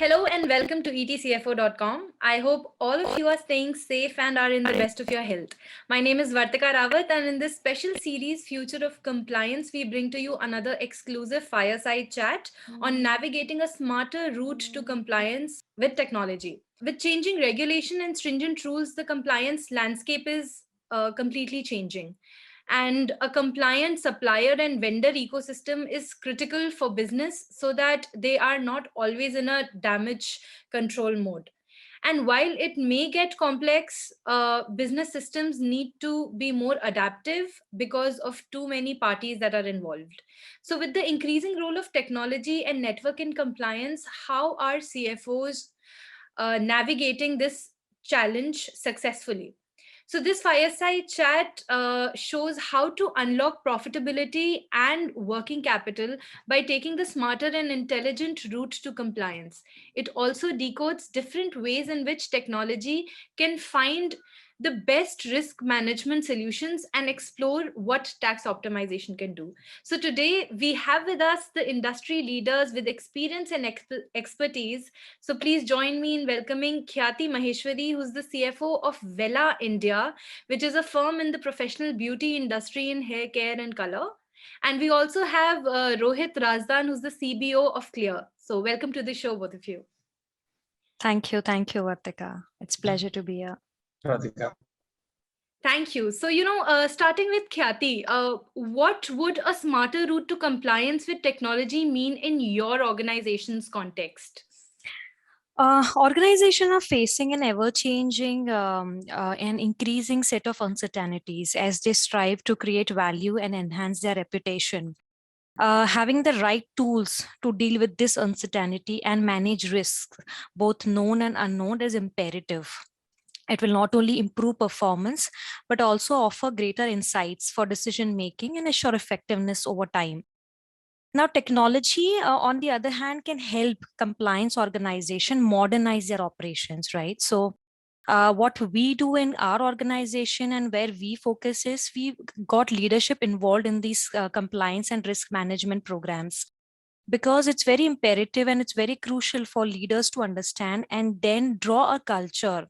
Hello and welcome to etcfo.com. I hope all of you are staying safe and are in the best of your health. My name is Vartika Rawat, and in this special series, Future of Compliance, we bring to you another exclusive fireside chat on navigating a smarter route to compliance with technology. With changing regulation and stringent rules, the compliance landscape is completely changing. And a compliant supplier and vendor ecosystem is critical for business so that they are not always in a damage control mode. And while it may get complex, business systems need to be more adaptive because of too many parties that are involved. So, with the increasing role of technology and network in compliance, how are CFOs navigating this challenge successfully? So, this fireside chat shows how to unlock profitability and working capital by taking the smarter and intelligent route to compliance. It also decodes different ways in which technology can find the best risk management solutions and explore what tax optimization can do. So, today we have with us the industry leaders with experience and expertise. So, please join me in welcoming Khyati Maheshwari, who's the CFO of Wella India, which is a firm in the professional beauty industry in hair care and color. And we also have Rohit Razdan, who's the CBO of Clear. So, welcome to the show, both of you. Thank you, Vartika. It's a pleasure to be here. Radhika. Thank you. So, starting with Khyati, what would a smarter route to compliance with technology mean in your organization's context? Organizations are facing an ever-changing and increasing set of uncertainties as they strive to create value and enhance their reputation. Having the right tools to deal with this uncertainty and manage risks, both known and unknown, is imperative. It will not only improve performance, but also offer greater insights for decision making and assure effectiveness over time. Now, technology, on the other hand, can help compliance organization modernize their operations, right? So, what we do in our organization and where we focus is we got leadership involved in these compliance and risk management programs, because it's very imperative and it's very crucial for leaders to understand and then draw a culture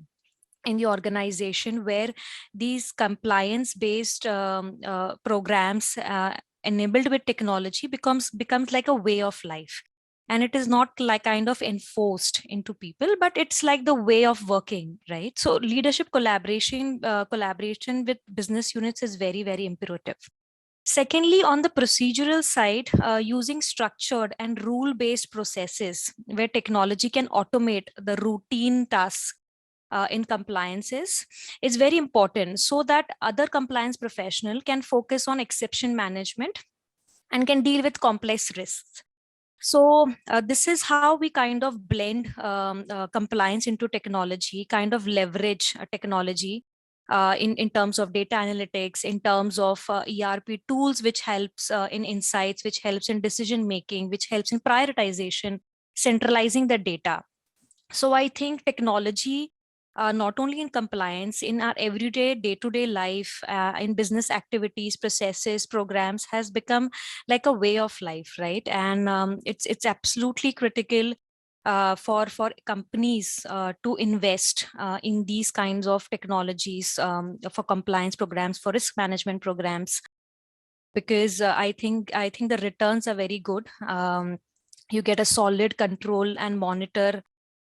in the organization where these compliance based programs enabled with technology becomes like a way of life, and it is not like kind of enforced into people, but it's like the way of working, right? So leadership collaboration with business units is very, very imperative. Secondly, on the procedural side, using structured and rule-based processes where technology can automate the routine tasks in compliances is very important, so that other compliance professional can focus on exception management and can deal with complex risks. So this is how we kind of blend compliance into technology, kind of leverage technology in terms of data analytics, in terms of ERP tools, which helps in insights, which helps in decision making, which helps in prioritization, centralizing the data. So I think technology, not only in compliance, in our everyday day-to-day life, in business activities, processes, programs, has become like a way of life, right? And it's absolutely critical for companies to invest in these kinds of technologies for compliance programs, for risk management programs, because I think the returns are very good. You get a solid control and monitor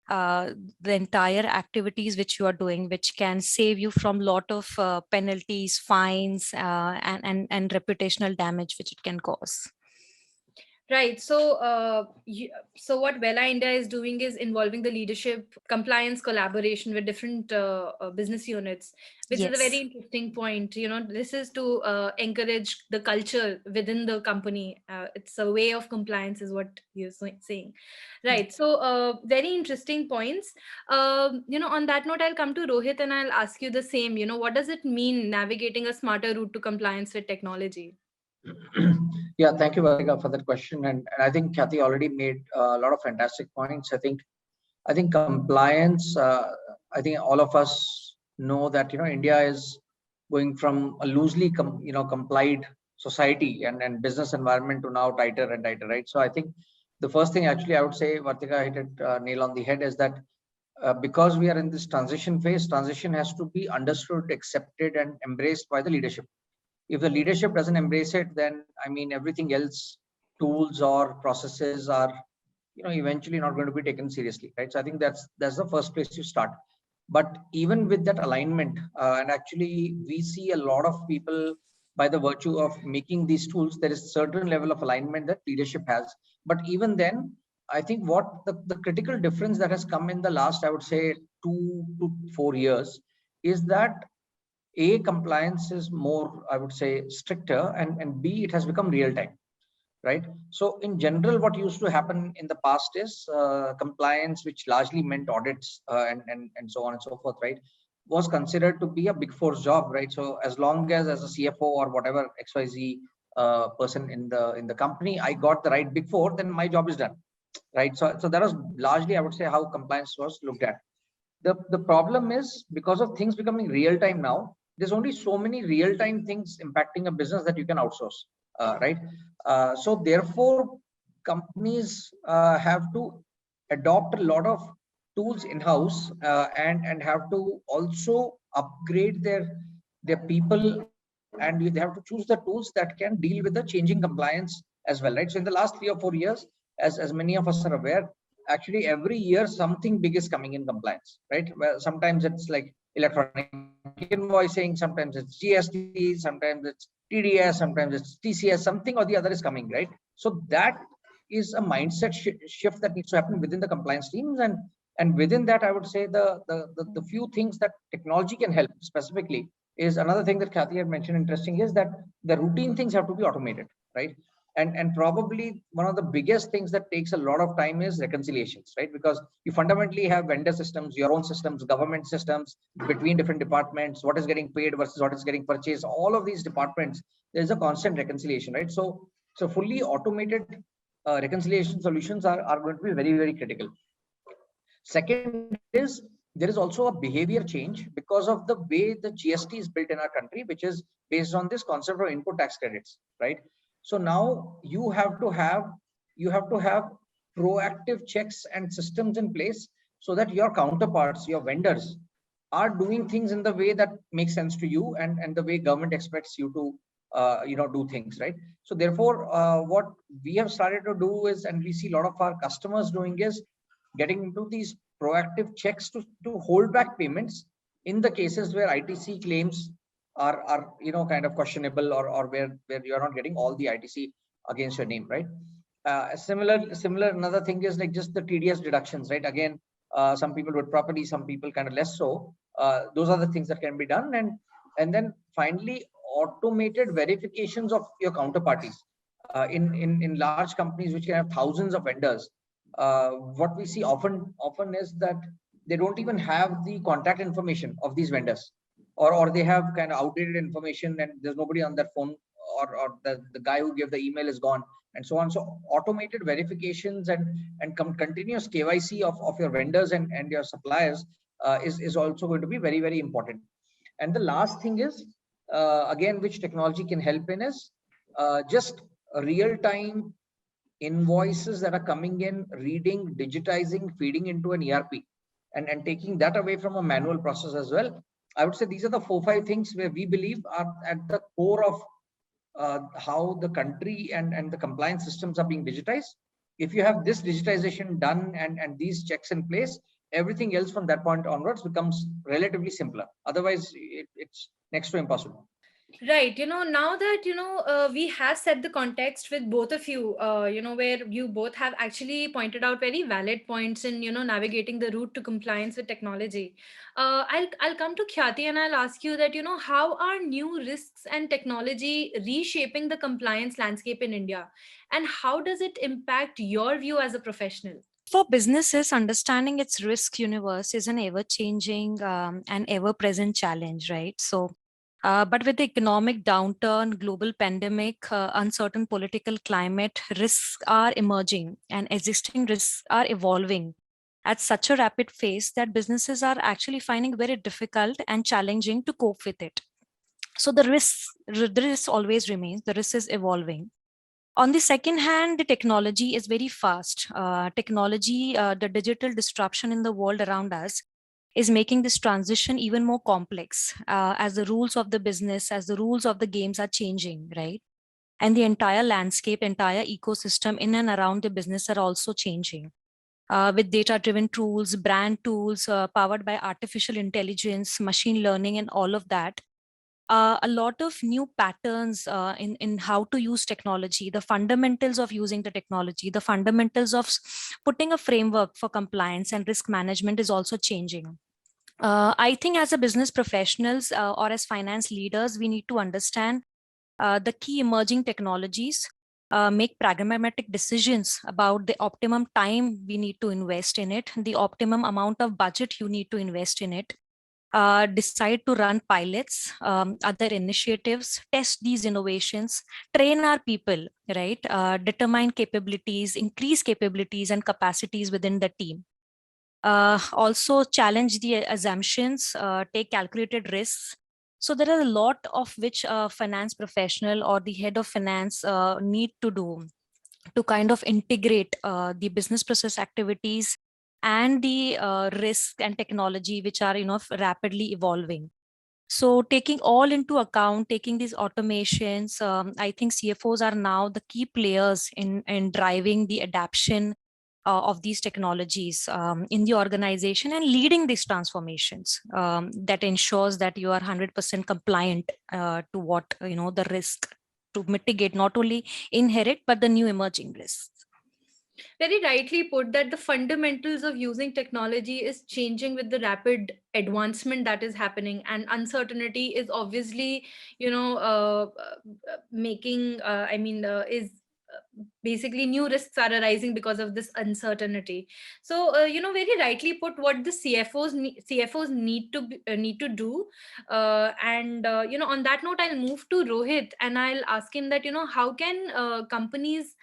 the entire activities which you are doing, which can save you from lot of penalties, fines, and reputational damage which it can cause. Right. So, so what Wella India is doing is involving the leadership, compliance, collaboration with different business units, which is a very interesting point. This is to encourage the culture within the company. It's a way of compliance, is what you're saying. Right. So, very interesting points. On that note, I'll come to Rohit and I'll ask you the same. What does it mean navigating a smarter route to compliance with technology? Yeah, thank you, Vartika, for that question. And I think Khyati already made a lot of fantastic points. I think compliance. I think all of us know that India is going from a loosely complied society and business environment to now tighter and tighter, right? So I think The first thing actually I would say, Vartika hit it nail on the head, is that because we are in this transition phase, transition has to be understood, accepted, and embraced by the leadership. If the leadership doesn't embrace it, then I mean everything else, tools or processes are, eventually not going to be taken seriously, right? So I think that's the first place to start. But even with that alignment, and actually we see a lot of people, by the virtue of making these tools, there is certain level of alignment that leadership has. But even then, I think what the critical difference that has come in the last, I would say, 2 to 4 years, is that A, compliance is more, I would say, stricter, and B, it has become real time, right? So in general, what used to happen in the past is compliance, which largely meant audits and so on and so forth, right, was considered to be a big four's job, right? So as long as a CFO or whatever XYZ person in the company, I got the right big four, then my job is done, right? So that was largely, I would say, how compliance was looked at. The problem is, because of things becoming real time now, there's only so many real time things impacting a business that you can outsource, right? So therefore, companies have to adopt a lot of tools in house, and have to also upgrade their people, and they have to choose the tools that can deal with the changing compliance as well, right? So in the last 3 or 4 years, as many of us are aware, actually every year something big is coming in compliance, right? Well, sometimes it's like electronic invoicing, sometimes it's GST, sometimes it's TDS, sometimes it's TCS, something or the other is coming, right? So that is a mindset shift that needs to happen within the compliance teams. And within that, I would say the few things that technology can help specifically is another thing that Khyati had mentioned. Interesting is that the routine things have to be automated, right? And probably one of the biggest things that takes a lot of time is reconciliations, right? Because you fundamentally have vendor systems, your own systems, government systems, between different departments, what is getting paid versus what is getting purchased, all of these departments, there's a constant reconciliation, right? So fully automated reconciliation solutions are going to be very, very critical. Second is, there is also a behavior change because of the way the GST is built in our country, which is based on this concept of input tax credits, right? So now you have to have proactive checks and systems in place, so that your counterparts, your vendors, are doing things in the way that makes sense to you, and the way government expects you to do things, right? So therefore, what we have started to do is, and we see a lot of our customers doing, is getting into these proactive checks to hold back payments in the cases where ITC claims are kind of questionable, or where you're not getting all the ITC against your name, right? Similar another thing is like just the TDS deductions, right? Again, some people with property, some people kind of less so. Those are the things that can be done. And then finally, automated verifications of your counterparties. In large companies which can have thousands of vendors, what we see often is that they don't even have the contact information of these vendors, or they have kind of outdated information, and there's nobody on their phone, or the guy who gave the email is gone, and so on. So automated verifications and continuous KYC of your vendors and your suppliers is also going to be very, very important. And the last thing is, again, which technology can help in, is just real time invoices that are coming in, reading, digitizing, feeding into an ERP, and taking that away from a manual process as well. I would say these are the 4-5 things where we believe are at the core of how the country and the compliance systems are being digitized. If you have this digitization done and these checks in place, everything else from that point onwards becomes relatively simpler. Otherwise, it's next to impossible. Right. Now that, we have set the context with both of you, where you both have actually pointed out very valid points in, navigating the route to compliance with technology. I'll come to Khyati and I'll ask you that, how are new risks and technology reshaping the compliance landscape in India? And how does it impact your view as a professional? For businesses, understanding its risk universe is an ever-changing and ever-present challenge, right? So, but with the economic downturn, global pandemic, uncertain political climate, risks are emerging and existing risks are evolving at such a rapid pace that businesses are actually finding very difficult and challenging to cope with it. So the risk always remains, the risk is evolving. On the second hand, the technology is very fast. The digital disruption in the world around us is making this transition even more complex as the rules of the business, as the rules of the games are changing, right? And the entire landscape, entire ecosystem in and around the business are also changing. With data-driven tools, brand tools, powered by artificial intelligence, machine learning, and all of that, a lot of new patterns in how to use technology, the fundamentals of using the technology, the fundamentals of putting a framework for compliance and risk management is also changing. I think as a business professionals or as finance leaders, we need to understand the key emerging technologies, make pragmatic decisions about the optimum time we need to invest in it, the optimum amount of budget you need to invest in it, decide to run pilots, other initiatives, test these innovations, train our people, right? Determine capabilities, increase capabilities and capacities within the team. Also challenge the assumptions, take calculated risks. So there are a lot of which a finance professional or the head of finance need to do to kind of integrate the business process activities and the risk and technology which are rapidly evolving. So taking all into account, taking these automations, I think CFOs are now the key players in driving the adoption of these technologies in the organization and leading these transformations that ensures that you are 100% compliant to what the risk, to mitigate not only inherent but the new emerging risks. Very rightly put that the fundamentals of using technology is changing with the rapid advancement that is happening, and uncertainty is obviously making is basically new risks are arising because of this uncertainty. So very rightly put what the CFOs need to do. And on that note, I'll move to Rohit and I'll ask him that how can companies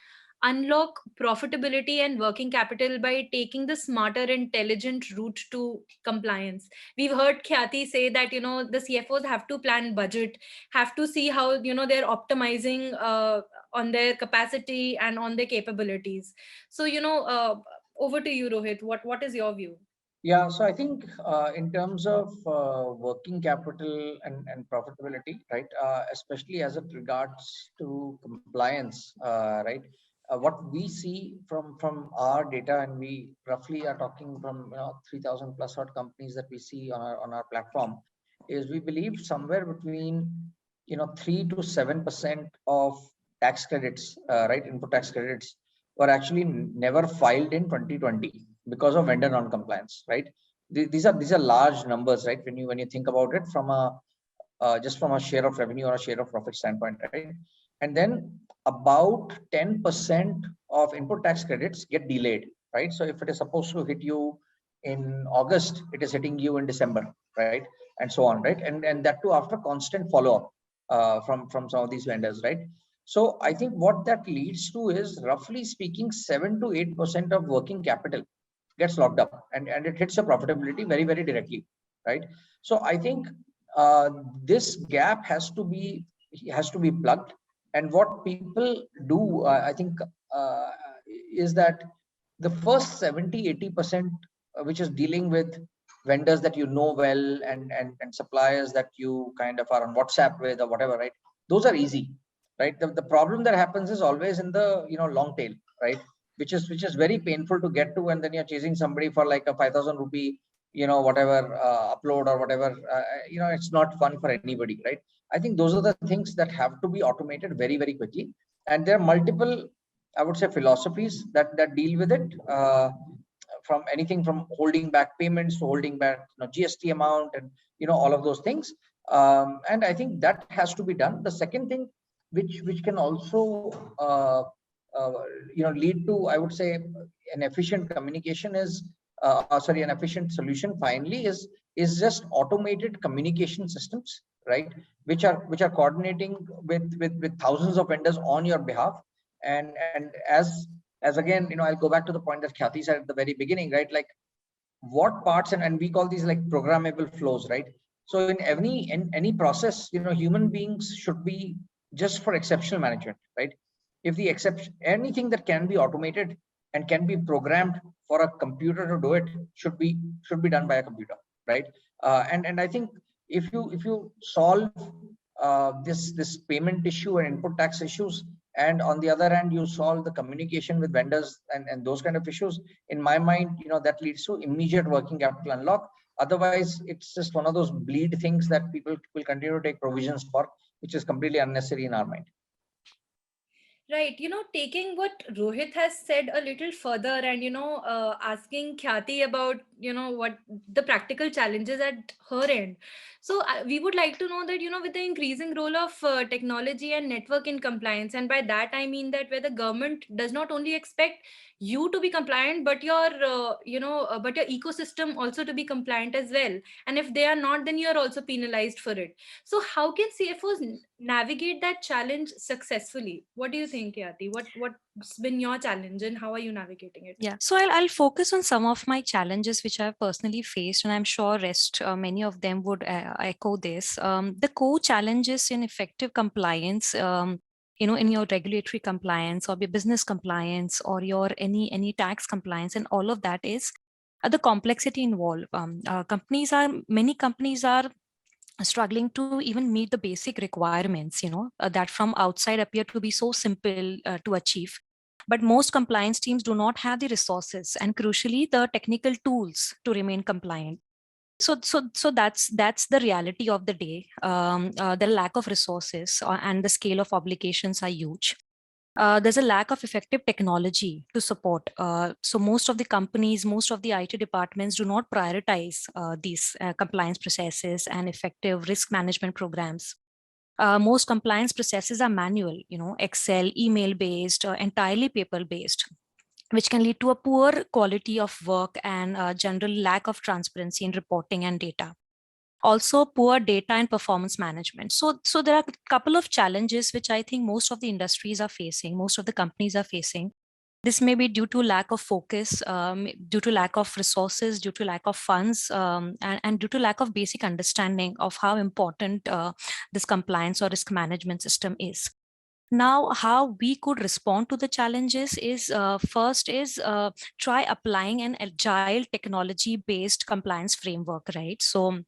unlock profitability and working capital by taking the smarter, intelligent route to compliance. We've heard Khyati say that the CFOs have to plan budget, have to see how they're optimizing on their capacity and on their capabilities. So over to you, Rohit. What is your view? Yeah, so I think in terms of working capital and profitability, right, especially as it regards to compliance, right, what we see from our data, and we roughly are talking from 3,000 plus odd companies that we see on our platform, is we believe somewhere between 3 to 7% of tax credits, right, input tax credits, were actually never filed in 2020 because of vendor non-compliance, right? These are large numbers, right? When you think about it from a just from a share of revenue or a share of profit standpoint, right? And then about 10% of input tax credits get delayed, right? So if it is supposed to hit you in August, it is hitting you in December, right? And so on, right? And that too after constant follow-up from some of these vendors, right? So I think what that leads to is, roughly speaking, 7 to 8% of working capital gets locked up, and it hits your profitability very, very directly, right? So I think this gap has to be plugged. And what people do, I think, is that the first 70-80%, which is dealing with vendors that well, and suppliers that you kind of are on WhatsApp with or whatever, right? Those are easy, right? The problem that happens is always in the long tail, right? Which is very painful to get to, and then you're chasing somebody for like a 5,000 rupee whatever upload or whatever. It's not fun for anybody, right? I think those are the things that have to be automated very, very quickly, and there are multiple, I would say, philosophies that deal with it, from anything from holding back payments to holding back GST amount, and all of those things. And I think that has to be done. The second thing which can also lead to, I would say, an efficient communication is an efficient solution finally is just automated communication systems, right, which are coordinating with thousands of vendors on your behalf. And as again, I'll go back to the point that Khyati said at the very beginning, right? Like, what parts, and we call these like programmable flows, right? So in any process, human beings should be just for exceptional management, right? if the exception, anything that can be automated and can be programmed for a computer to do it should be done by a computer, right? And I think if you solve this payment issue and input tax issues, and on the other hand you solve the communication with vendors and those kind of issues, in my mind, that leads to immediate working capital unlock. Otherwise it's just one of those bleed things that people will continue to take provisions for, which is completely unnecessary in our mind. Right, taking what Rohit has said a little further and, asking Khyati about, what the practical challenges at her end. So we would like to know that, with the increasing role of technology and network in compliance, and by that I mean that where the government does not only expect you to be compliant, but but your ecosystem also to be compliant as well. And if they are not, then you are also penalized for it. So how can CFOs navigate that challenge successfully? What do you think, Khyati? What's been your challenge and how are you navigating it? Yeah, so I'll focus on some of my challenges which I've personally faced, and I'm sure many of them would echo this. The core challenges in effective compliance, in your regulatory compliance or your business compliance or your any tax compliance, and all of that is the complexity involved. Many companies are struggling to even meet the basic requirements, that from outside appear to be so simple to achieve. But most compliance teams do not have the resources and crucially the technical tools to remain compliant. So that's the reality of the day. The lack of resources and the scale of obligations are huge. There's a lack of effective technology to support. So most of the companies, most of the IT departments do not prioritize these compliance processes and effective risk management programs. Most compliance processes are manual, Excel, email based, entirely paper based, which can lead to a poor quality of work and general lack of transparency in reporting and data. Also poor data and performance management. So there are a couple of challenges which I think most of the industries are facing, most of the companies are facing. This may be due to lack of focus, due to lack of resources, due to lack of funds, and due to lack of basic understanding of how important this compliance or risk management system is. Now, how we could respond to the challenges is first is try applying an agile technology based compliance framework, right? So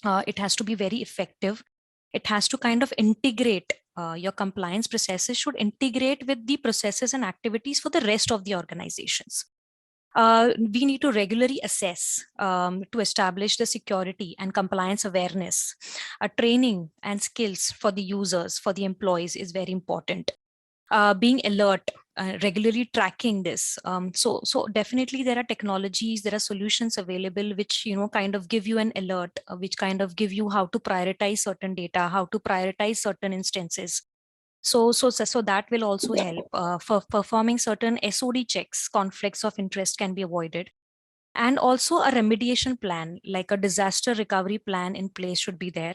it has to be very effective. It has to kind of integrate your compliance processes should integrate with the processes and activities for the rest of the organizations. We need to regularly assess to establish the security and compliance awareness. Training and skills for the users, for the employees is very important. Being alert, regularly tracking this. So definitely there are technologies, there are solutions available which kind of give you an alert, which kind of give you how to prioritize certain data, how to prioritize certain instances. So that will also help for performing certain SOD checks. Conflicts of interest can be avoided, and also a remediation plan like a disaster recovery plan in place should be there.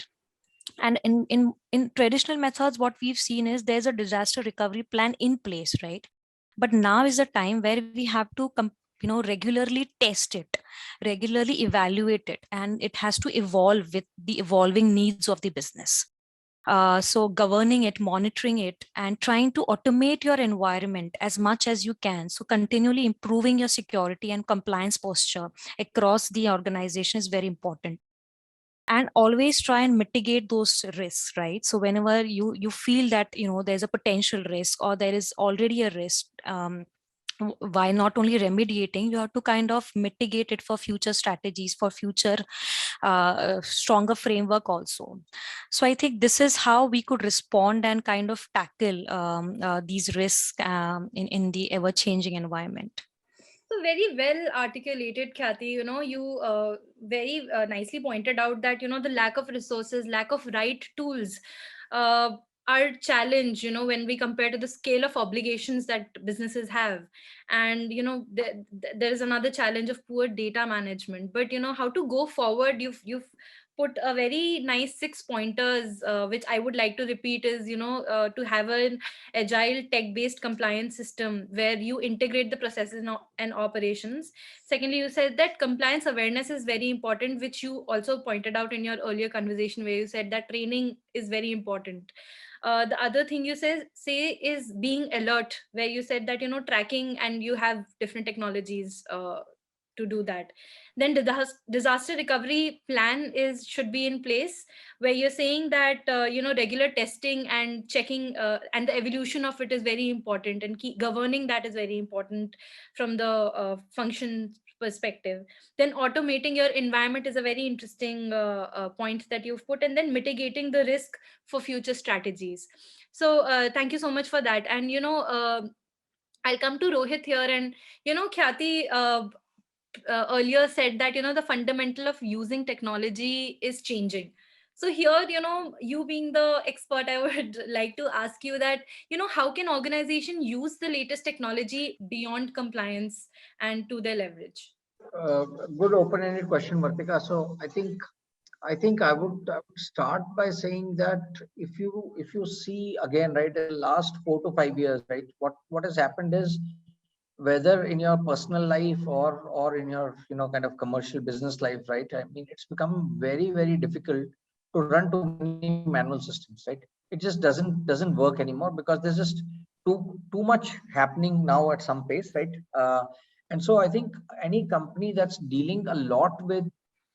And in traditional methods what we've seen is there's a disaster recovery plan in place, right? But now is the time where we have to regularly test it, regularly evaluate it, and it has to evolve with the evolving needs of the business. So governing it, monitoring it, and trying to automate your environment as much as you can. So continually improving your security and compliance posture across the organization is very important. And always try and mitigate those risks, right? So whenever you feel that there's a potential risk or there is already a risk, why not only remediating, you have to kind of mitigate it for future strategies, for future stronger framework also. So I think this is how we could respond and kind of tackle these risks in the ever changing environment. So very well articulated, Khyati. You very nicely pointed out that, the lack of resources, lack of right tools are challenge, when we compare to the scale of obligations that businesses have. And, there is another challenge of poor data management. But, how to go forward, you've put a very nice 6 pointers, which I would like to repeat is, to have an agile tech-based compliance system where you integrate the processes and operations. Secondly, you said that compliance awareness is very important, which you also pointed out in your earlier conversation where you said that training is very important. The other thing you say is being alert, where you said that, tracking, and you have different technologies to do that. Then disaster recovery plan should be in place, where you're saying that regular testing and checking and the evolution of it is very important, and keep governing that is very important from the function perspective. Then automating your environment is a very interesting point that you've put, and then mitigating the risk for future strategies. So thank you so much for that. And I'll come to Rohit here. And Khyati earlier said that the fundamental of using technology is changing. So here, you being the expert, I would like to ask you that, how can organization use the latest technology beyond compliance and to their leverage? Good open-ended question, Vartika. So I would start by saying that if you see again, right, the last 4 to 5 years, right, what has happened is, whether in your personal life or in your kind of commercial business life, right, I mean, it's become very difficult to run too many manual systems, right? It just doesn't work anymore, because there's just too much happening now at some pace, right? And so I think any company that's dealing a lot with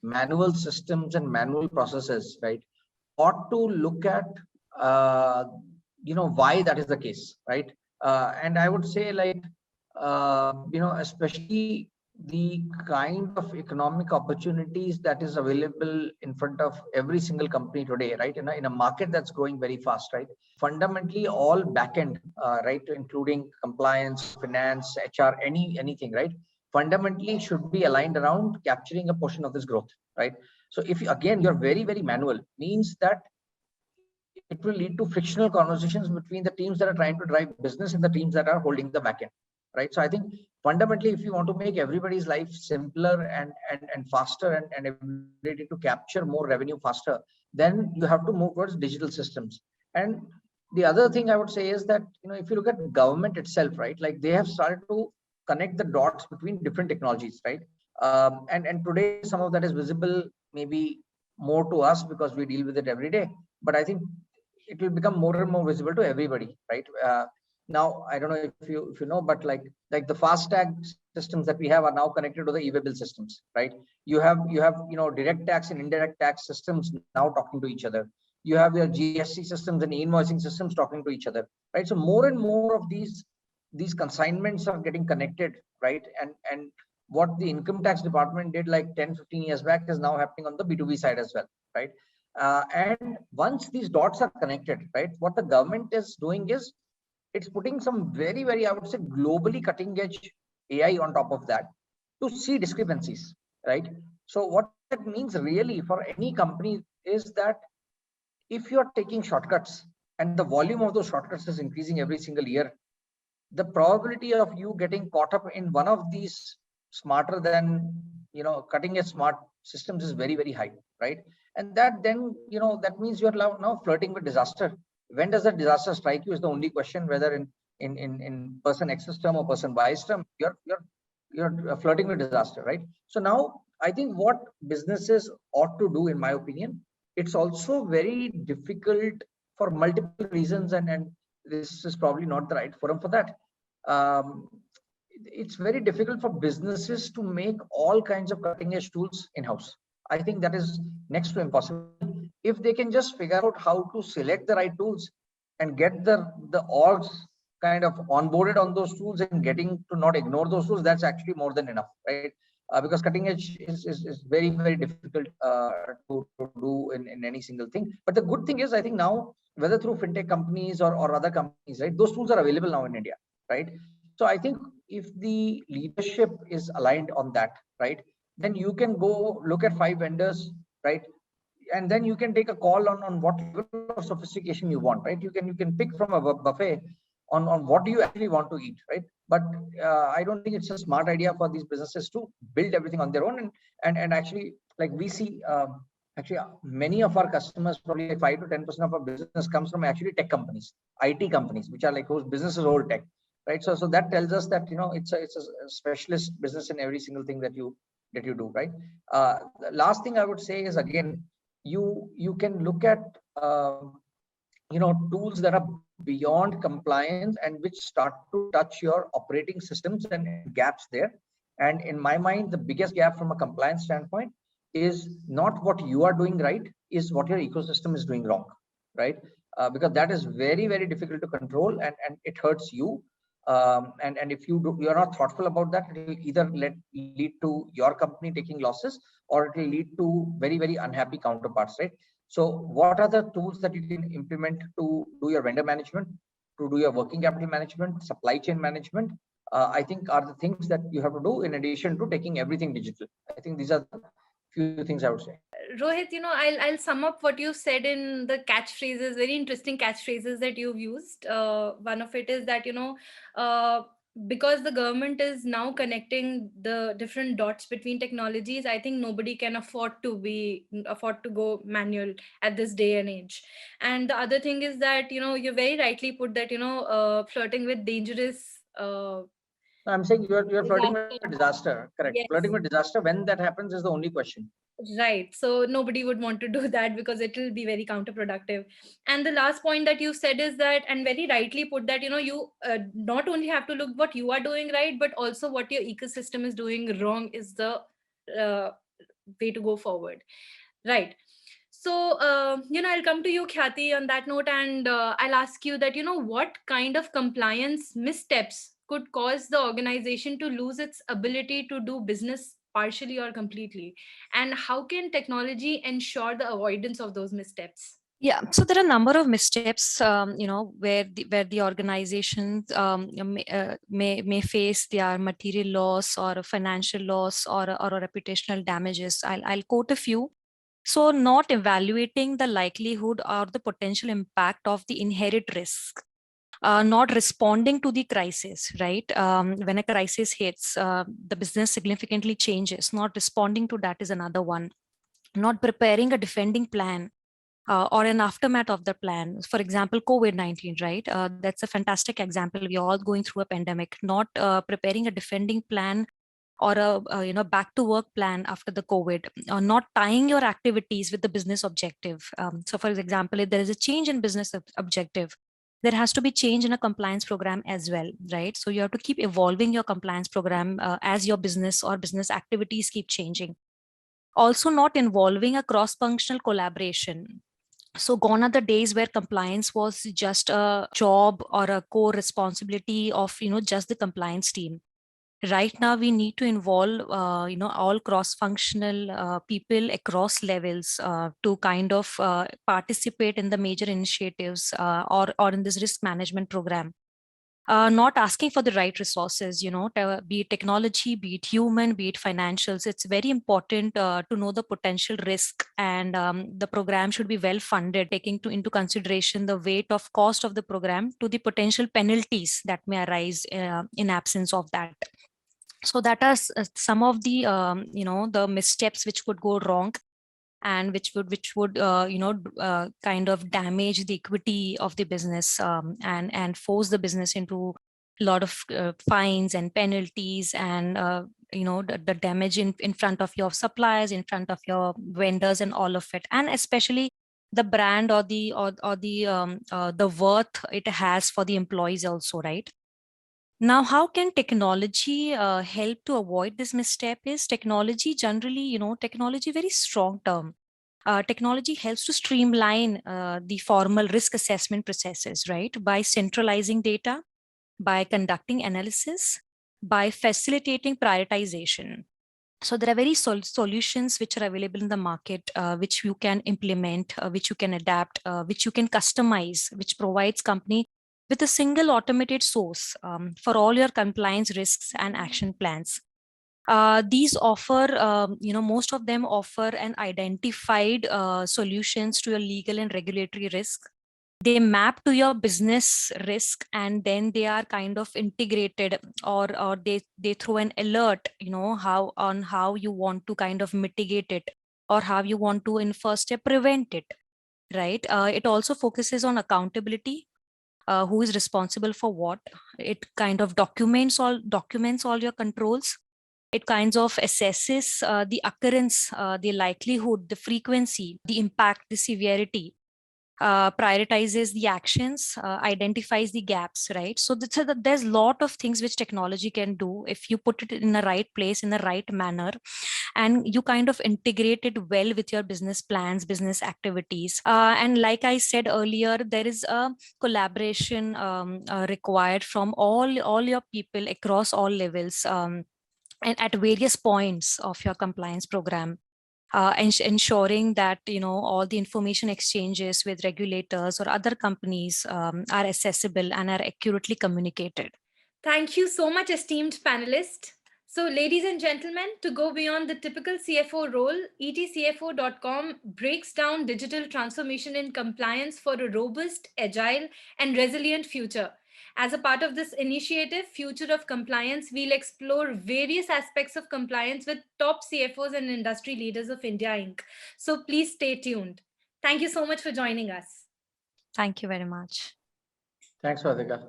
manual systems and manual processes, right, ought to look at why that is the case, right? And I would say, like, especially the kind of economic opportunities that is available in front of every single company today, right? In a market that's growing very fast, right? Fundamentally, all backend, right, including compliance, finance, HR, anything, right? Fundamentally should be aligned around capturing a portion of this growth, right? So if you, again, you're very manual, means that it will lead to frictional conversations between the teams that are trying to drive business and the teams that are holding the backend, right? So I think fundamentally, if you want to make everybody's life simpler and faster, and ability to capture more revenue faster, then you have to move towards digital systems. And the other thing I would say is that, if you look at government itself, right, like, they have started to connect the dots between different technologies, right? And today some of that is visible, maybe more to us because we deal with it every day, but I think it will become more and more visible to everybody, right? Now, I don't know if you know, but like the fast tag systems that we have are now connected to the e-way bill systems, right? You have direct tax and indirect tax systems now talking to each other. You have your GST systems and invoicing systems talking to each other, right? So more and more of these consignments are getting connected, right? And what the income tax department did like 10-15 years back is now happening on the B2B side as well, right? And once these dots are connected, right, what the government is doing is, it's putting some very, I would say, globally cutting edge AI on top of that to see discrepancies, right? So what that means really for any company is that if you're taking shortcuts and the volume of those shortcuts is increasing every single year, the probability of you getting caught up in one of these smarter than cutting edge smart systems is very high, right? And that then that means you're now flirting with disaster. When does the disaster strike you is the only question, whether in person X's term or person Y's term, you're flirting with disaster, right? So now I think what businesses ought to do, in my opinion, it's also very difficult for multiple reasons, and this is probably not the right forum for that. It's very difficult for businesses to make all kinds of cutting edge tools in-house. I think that is next to impossible. If they can just figure out how to select the right tools and get the orgs kind of onboarded on those tools and getting to not ignore those tools, that's actually more than enough, right? Because cutting edge is very difficult to do in any single thing. But the good thing is, I think now, whether through fintech companies or other companies, right, those tools are available now in India, right? So I think if the leadership is aligned on that, right, then you can go look at 5 vendors, right? And then you can take a call on what level of sophistication you want, right? You can pick from a buffet on what do you actually want to eat, right? But I don't think it's a smart idea for these businesses to build everything on their own. And actually, like, we see actually many of our customers, probably like 5 to 10% of our business comes from actually tech companies, IT companies, which are like whose business is all tech, right? So that tells us that it's a specialist business in every single thing that you do, right? The last thing I would say is, again, you can look at tools that are beyond compliance and which start to touch your operating systems and gaps there. And in my mind, the biggest gap from a compliance standpoint is not what you are doing right, is what your ecosystem is doing wrong, right? Because that is very, very difficult to control, and it hurts you. And if you're not thoughtful about that, it will either lead to your company taking losses, or it will lead to very, very unhappy counterparts, right? So what are the tools that you can implement to do your vendor management, to do your working capital management, supply chain management? I think are the things that you have to do in addition to taking everything digital. I think these are the few things I would say. Rohit, I'll sum up what you said in the catchphrases, very interesting catchphrases that you've used. One of it is that, because the government is now connecting the different dots between technologies, I think nobody can afford to go manual at this day and age. And the other thing is that, you very rightly put that, flirting with dangerous I'm saying you're flirting with disaster. disaster, correct? Yes. Flirting with disaster, when that happens is the only question. Right. So nobody would want to do that because it will be very counterproductive. And the last point that you said is that, and very rightly put that, you not only have to look what you are doing right, but also what your ecosystem is doing wrong is the uh, way to go forward. Right. So, I'll come to you, Khyati, on that note, and I'll ask you that, what kind of compliance missteps could cause the organization to lose its ability to do business partially or completely? And how can technology ensure the avoidance of those missteps? Yeah, so there are a number of missteps, where the organizations may face their material loss or a financial loss or a reputational damages. I'll quote a few. So, not evaluating the likelihood or the potential impact of the inherent risk. Not responding to the crisis, right? When a crisis hits, the business significantly changes. Not responding to that is another one. Not preparing a defending plan or an aftermath of the plan. For example, COVID-19, right? That's a fantastic example. We're all going through a pandemic. Not preparing a defending plan or a back to work plan after the COVID, or not tying your activities with the business objective. So, for example, if there is a change in business objective, there has to be change in a compliance program as well, right? So you have to keep evolving your compliance program as your business or business activities keep changing. Also, not involving a cross-functional collaboration. So gone are the days where compliance was just a job or a core responsibility of just the compliance team. Right now we need to involve all cross-functional people across levels to kind of participate in the major initiatives or in this risk management program. Not asking for the right resources, be it technology, be it human, be it financials. It's very important to know the potential risk, and the program should be well funded, taking into consideration the weight of cost of the program to the potential penalties that may arise in absence of that. So that are some of the the missteps which could go wrong, and which would kind of damage the equity of the business, and force the business into a lot of fines and penalties, and the damage in front of your suppliers, in front of your vendors, and all of it, and especially the brand or the worth it has for the employees also, right? Now, how can technology help to avoid this misstep? Is technology generally, technology very strong term. Technology helps to streamline the formal risk assessment processes, right? By centralizing data, by conducting analysis, by facilitating prioritization. So there are very solutions which are available in the market, which you can implement, which you can adapt, which you can customize, which provides company with a single automated source for all your compliance risks and action plans. These offer, most of them offer an identified solutions to your legal and regulatory risk. They map to your business risk, and then they are kind of integrated, or they throw an alert, how you want to kind of mitigate it, or how you want to in first step prevent it, right? It also focuses on accountability. Who is responsible for what? It kind of documents all your controls. It kinds of assesses the occurrence, the likelihood, the frequency, the impact, the severity. prioritizes the actions, identifies the gaps, right? So there's a lot of things which technology can do if you put it in the right place, in the right manner, and you kind of integrate it well with your business plans, business activities. And like I said earlier, there is a collaboration required from all your people across all levels, and at various points of your compliance program. Ensuring that all the information exchanges with regulators or other companies are accessible and are accurately communicated. Thank you so much, esteemed panelist. So, ladies and gentlemen, to go beyond the typical CFO role, etcfo.com breaks down digital transformation in compliance for a robust, agile, and resilient future. As a part of this initiative, Future of Compliance, we'll explore various aspects of compliance with top CFOs and industry leaders of India Inc. So please stay tuned. Thank you so much for joining us. Thank you very much. Thanks, Vartika.